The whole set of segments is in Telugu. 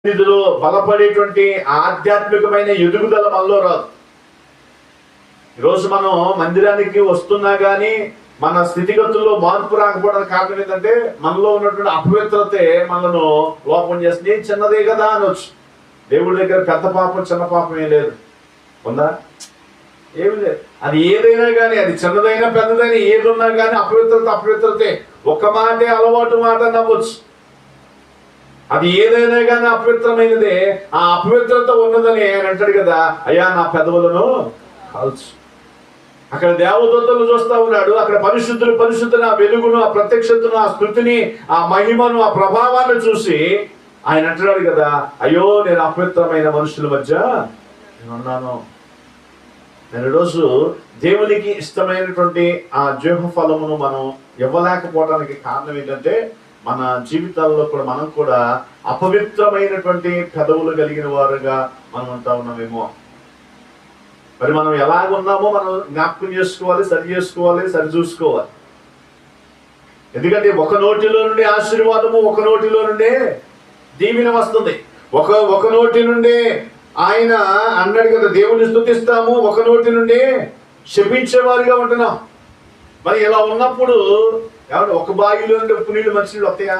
ఇందులో బలపడేటువంటి ఆధ్యాత్మికమైన ఎదుగుదల మనలో రాదు. ఈరోజు మనం మందిరానికి వస్తున్నా కానీ మన స్థితిగతుల్లో మార్పు రాకపోవడానికి కారణం ఏంటంటే మనలో ఉన్నటువంటి అపవిత్రతే మనను లోపం చేస్తుంది. ఏం చిన్నదే కదా అనొచ్చు. దేవుడి దగ్గర పెద్ద పాపం చిన్న పాపం ఏం లేదు, ఉందా? ఏమి లేదు. అది ఏదైనా కానీ, అది చిన్నదైనా పెద్దదైనా ఏది ఉన్నా కానీ అపవిత్రతే. ఒక్క మాటే అలవాటు మాట నవ్వచ్చు. అది ఏదైనా కానీ అపవిత్రమైనదే. ఆ అపవిత్రత ఉన్నదని ఆయన అంటాడు కదా, అయ్యా నా పెదవులను కాల్చు. అక్కడ దేవదూతలు చూస్తా ఉన్నాడు. అక్కడ పరిశుద్ధుని ఆ వెలుగును, ఆ ప్రత్యక్షతను, ఆ స్థుతిని, ఆ మహిమను, ఆ ప్రభావాన్ని చూసి ఆయన అంటున్నాడు కదా, అయ్యో నేను అపవిత్రమైన మనుషుల మధ్య నేను ఉన్నాను. నేను ఈరోజు దేవునికి ఇష్టమైనటువంటి ఆ జీవ ఫలమును మనం ఇవ్వలేకపోవడానికి కారణం ఏంటంటే మన జీవితాల్లో కూడా మనం కూడా అపవిత్రమైనటువంటి పెదవులు కలిగిన వారుగా మనం ఉంటా ఉన్నామేమో. మరి మనం ఎలాగున్నామో మనం జ్ఞాపకం చేసుకోవాలి, సరి చూసుకోవాలి. ఎందుకంటే ఒక నోటిలో నుండి ఆశీర్వాదము, ఒక నోటిలో నుండే దీవెన వస్తుంది. ఒక నోటి నుండి ఆయన అన్నాడు కదా, దేవుని స్తుతిస్తాము, ఒక నోటి నుండి శపించేవారిగా ఉంటున్నాం. మరి ఇలా ఉన్నప్పుడు ఏమంటే ఒక బావిలో నుండి ఉప్పు నీళ్ళు మంచి నీళ్ళు వస్తాయా?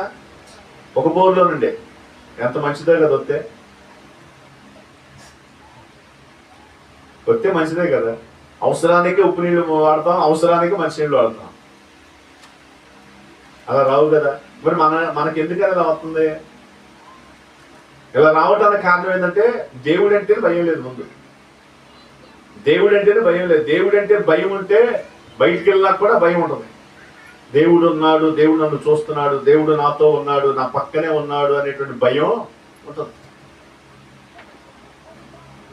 ఒక బోర్లో నుండి ఎంత మంచిదే కదా, వస్తే మంచిదే కదా. అవసరానికి ఉప్పు నీళ్ళు వాడతాం, అవసరానికి మంచి నీళ్ళు వాడతాం. అలా రావు కదా. మరి మనకి ఎందుకని అలా వస్తుంది? ఇలా రావడానికి కారణం ఏంటంటే దేవుడు అంటే భయం లేదు. ముందు దేవుడు అంటేనే భయం లేదు. దేవుడు అంటే భయం ఉంటే బయటికి వెళ్ళినా కూడా భయం ఉంటుంది. దేవుడు ఉన్నాడు, దేవుడు నన్ను చూస్తున్నాడు, దేవుడు నాతో ఉన్నాడు, నా పక్కనే ఉన్నాడు అనేటువంటి భయం ఉంటుంది.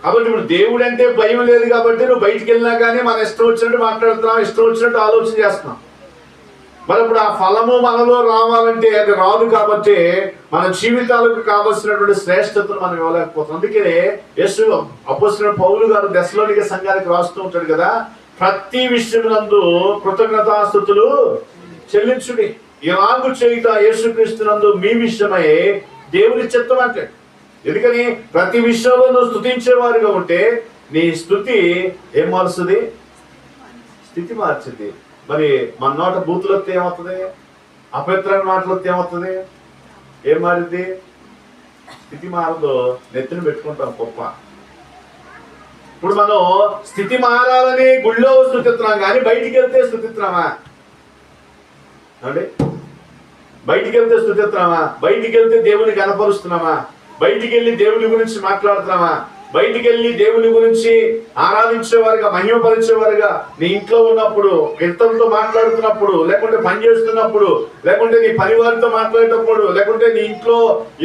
కాబట్టి ఇప్పుడు దేవుడు అంటే భయం లేదు కాబట్టి నువ్వు బయటికి వెళ్ళినా కానీ మన ఇష్టం వచ్చినట్టు మాట్లాడుతున్నాం, ఇష్టం వచ్చినట్టు ఆలోచన చేస్తున్నాం. మరి ఇప్పుడు ఆ ఫలము మనలో రావాలంటే అది రాదు. కాబట్టి మన జీవితాలకు కావలసినటువంటి శ్రేష్టతను మనం ఇవ్వలేకపోతున్నాం. అందుకే యేసు అపోస్తలుడైన పౌలు గారు దెస్సలోనికే సంఘానికి రాస్తూ ఉంటాడు కదా, ప్రతి విషయమునందు కృతజ్ఞతాస్తుతులు చెల్లించుడి, ఇలాగు చేయుట యేసుక్రీస్తునందు మీ విషయమై దేవుని చిత్తం అంటాడు. ఎందుకని ప్రతి విషయంలో నువ్వు స్తుతించేవారుగా ఉంటే నీ స్తుతి ఏం మారుస్తుంది? స్థితి మార్చుద్ది. మరి మన నోట బూతులు వస్తే ఏమవుతుంది? అపవిత్రమైన మాటలు వస్తే ఏమవుతుంది? ఏం మారింది? స్థితి మారదు. నెత్తిని పెట్టుకుంటాం గొప్ప. ఇప్పుడు మనం స్థితి మారాలని గుళ్ళో స్తుతిస్తున్నాం కానీ బయటికి వెళ్తే స్తుతిస్తున్నామా? అంటే బయటికి వెళ్తే స్తుతిస్తున్నామా? బయటికి వెళ్తే దేవుని కనపరుస్తున్నామా? బయటికి వెళ్ళి దేవుని గురించి మాట్లాడుతున్నామా? బయటికి వెళ్ళి దేవుని గురించి ఆరాధించేవారుగా, మహిమపరిచేవారుగా నీ ఇంట్లో ఉన్నప్పుడు, ఇతరులతో మాట్లాడుతున్నప్పుడు, లేకుంటే పని చేస్తున్నప్పుడు, లేకుంటే నీ పరివారితో మాట్లాడేటప్పుడు, లేకుంటే నీ ఇంట్లో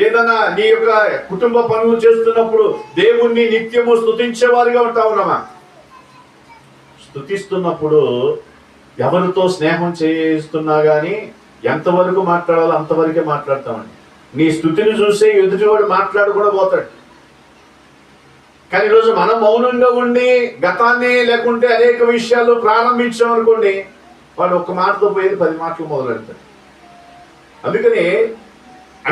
ఏదైనా నీ యొక్క కుటుంబ పనులు చేస్తున్నప్పుడు దేవుణ్ణి నిత్యము స్తుతించేవారుగా ఉంటా ఉన్నామా? స్తుతిస్తున్నప్పుడు ఎవరితో స్నేహం చేస్తున్నా కానీ ఎంతవరకు మాట్లాడాలో అంతవరకే మాట్లాడతామండి. నీ స్తుతిని చూసే ఎదుటివాడు మాట్లాడు కూడా పోతాడు. కానీ ఈరోజు మనం మౌనంగా ఉండి గతాన్ని లేకుంటే అనేక విషయాలు ప్రారంభించామనుకోండి, వాడు ఒక్క మాటతో పోయేది 10 మాటలు మొదలెడతాడు. అందుకని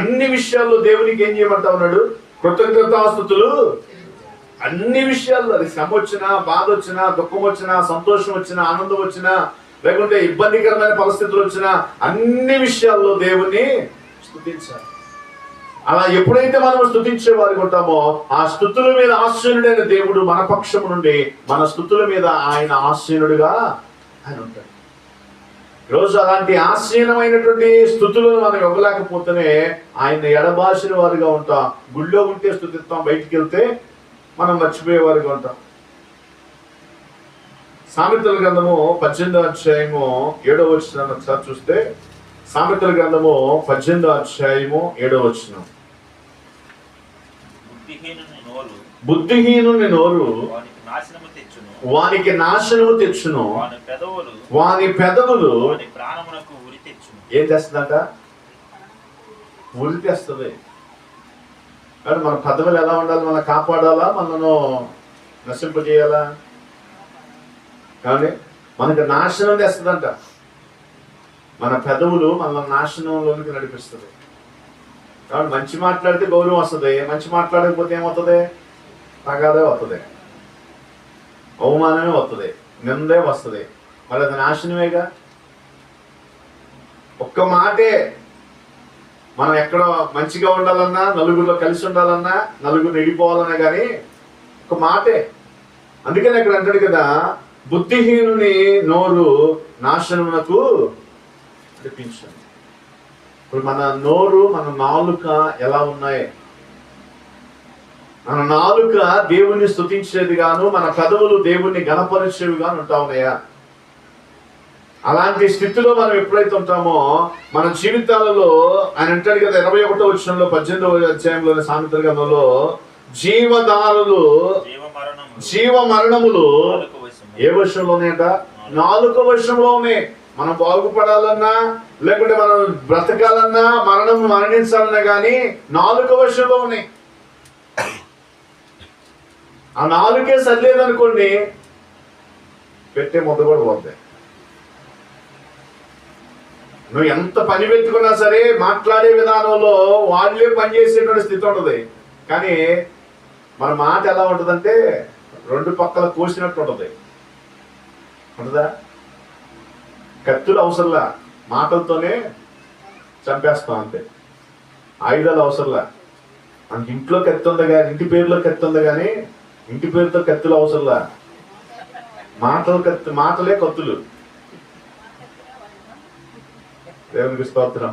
అన్ని విషయాల్లో దేవునికి ఏం చేయమంటా ఉన్నాడు? కృతజ్ఞతాస్తుతులు. అన్ని విషయాల్లో, అది శ్రమ వచ్చినా, బాధ వచ్చినా, దుఃఖం వచ్చినా, సంతోషం వచ్చినా, ఆనందం వచ్చినా, లేకుంటే ఇబ్బందికరమైన పరిస్థితులు వచ్చినా అన్ని విషయాల్లో దేవుణ్ణి స్తుతించాలి. అలా ఎప్పుడైతే మనం స్తుతించే వారికి ఉంటామో ఆ స్తుతుల మీద ఆశీనుడైన దేవుడు మన పక్షము నుండి మన స్తుతుల మీద ఆయన ఆశీనుడుగా ఆయన ఉంటాడు. ఈరోజు అలాంటి ఆశీనమైనటువంటి స్తుతులను మనం ఇవ్వలేకపోతేనే ఆయన ఎడబాసిన వారిగా ఉంటాం. గుళ్ళో ఉంటే స్తుతిస్తాం, బయటికి వెళ్తే మనం మర్చిపోయేవారిగా ఉంటాం. సామెతల గ్రంథము 18వ అధ్యాయము 7వ వచనం ఒకసారి చూస్తే, సామెతల గ్రంథము 18వ అధ్యాయము 7వ వచనం, బుద్ధిహీనుని నోరు వానికి నాశనము తెచ్చును, వాని పెదవులు ఏం చేస్తుందంట? ఉరి తెస్తుంది. అంటే మన పెదవులు ఎలా ఉండాలి? మనం కాపాడాలా, మనను నశింపజేయాలా? కానీ మనకు నాశనం తెస్తుందంట. మన పెదవులు మన నాశనంలోనికి నడిపిస్తుంది. కాబట్టి మంచి మాట్లాడితే గౌరవం వస్తుంది, మంచి మాట్లాడకపోతే ఏమవుతుంది? తగాదే వస్తుంది, అవమానమే వస్తుంది, నిందే వస్తుంది. మరి అది నాశనమేగా. ఒక్క మాటే మనం ఎక్కడ మంచిగా ఉండాలన్నా, నలుగురిలో కలిసి ఉండాలన్నా, నలుగురు ఎగిపోవాలన్నా కానీ ఒక మాటే. అందుకని అక్కడ అంటాడు కదా, బుద్ధిహీనుని నోరు నాశనమునకు నడిపించండి. ఇప్పుడు మన నోరు, మన నాలుక ఎలా ఉన్నాయి? మన నాలుక దేవుణ్ణి స్తుతించేది గాను, మన పెదవులు దేవుణ్ణి గణపరిచేవి గాను ఉంటా ఉన్నాయా? అలాంటి స్థితిలో మనం ఎప్పుడైతే ఉంటామో మన జీవితాలలో, ఆయన అంటాడు కదా 21వ వచనంలో 18వ అధ్యాయంలోని సామెతల గ్రంథంలో, జీవదారులు జీవ మరణములు ఏ వశంలోనేట? నాలుక వశంలోనే. మనం బాగుపడాలన్నా, లేకుంటే మనం బ్రతకాలన్నా, మరణించాలన్నా కానీ నాలుక వశంలో ఉన్నాయి. ఆ నాలుకే సరిలేదనుకోండి, పెట్టే ముద్ద కూడా పోతాయి. నువ్వు ఎంత పని పెట్టుకున్నా సరే మాట్లాడే విధానంలో వాళ్ళే పనిచేసేటువంటి స్థితి ఉంటుంది. కానీ మన మాట ఎలా ఉంటుందంటే రెండు పక్కల కోసినట్టు ఉంటుంది, ఉంటుందా? కత్తులు అవసరంలా, మాటలతోనే చంపేస్తాం అంతే. ఆయుధాలు అవసరంలా. మనకి ఇంట్లో కత్తి ఉంది కానీ, ఇంటి పేరులో కత్తి ఉంది కానీ ఇంటి పేరుతో కత్తులు అవసరంలా. మాటలే కత్తులు. దేవునికి స్తోత్రం.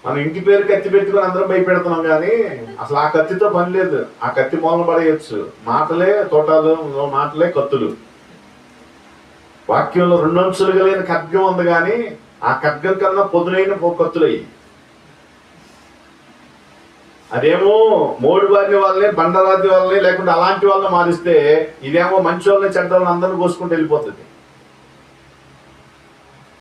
మనం ఇంటి పేరు కత్తి పెట్టుకుని అందరం భయపెడుతున్నాం కానీ అసలు ఆ కత్తితో పని లేదు. ఆ కత్తి మూలన పడేయచ్చు. మాటలే తోటాలు, మాటలే కత్తులు. వాక్యంలో 2 అంచులు కలిగిన ఖడ్గం ఉంది కానీ ఆ ఖడ్గం కన్నా పొదునైన కత్తులయ్యి. అదేమో మోడు బారిన వాళ్ళని, బండరాతి వాళ్ళని, లేకుంటే అలాంటి వాళ్ళని మారిస్తే, ఇదేమో మంచి వాళ్ళని, చెడ్డ వాళ్ళని అందరిని కోసుకుంటూ వెళ్ళిపోతుంది.